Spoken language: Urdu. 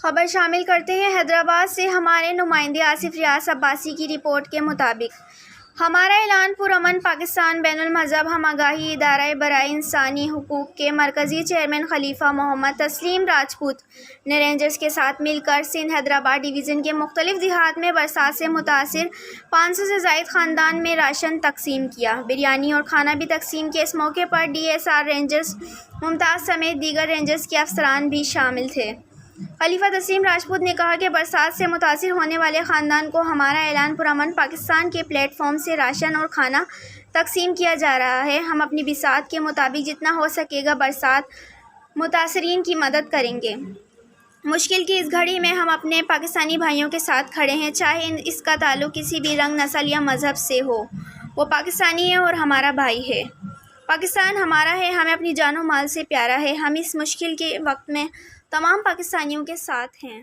خبر شامل کرتے ہیں حیدرآباد سے ہمارے نمائندے آصف ریاض عباسی کی رپورٹ کے مطابق ہمارا اعلان پرامن پاکستان بین المذہب ہم آگاہی ادارہ برائے انسانی حقوق کے مرکزی چیئرمین خلیفہ محمد تسلیم راجپوت نے رینجرز کے ساتھ مل کر سندھ حیدرآباد ڈویژن کے مختلف دیہات میں برسات سے متاثر 500 سے زائد خاندان میں راشن تقسیم کیا۔ بریانی اور کھانا بھی تقسیم کیا۔ اس موقع پر ڈی ایس آر رینجرز ممتاز سمیت دیگر رینجرز کے افسران بھی شامل تھے۔ خلیفہ تسلیم راجپوت نے کہا کہ برسات سے متاثر ہونے والے خاندان کو ہمارا اعلان پرامن پاکستان کے پلیٹ فارم سے راشن اور کھانا تقسیم کیا جا رہا ہے۔ ہم اپنی بساط کے مطابق جتنا ہو سکے گا برسات متاثرین کی مدد کریں گے۔ مشکل کی اس گھڑی میں ہم اپنے پاکستانی بھائیوں کے ساتھ کھڑے ہیں، چاہے اس کا تعلق کسی بھی رنگ، نسل یا مذہب سے ہو۔ وہ پاکستانی ہے اور ہمارا بھائی ہے۔ پاکستان ہمارا ہے، ہمیں اپنی جان و مال سے پیارا ہے۔ ہم اس مشکل کے وقت میں تمام پاکستانیوں کے ساتھ ہیں۔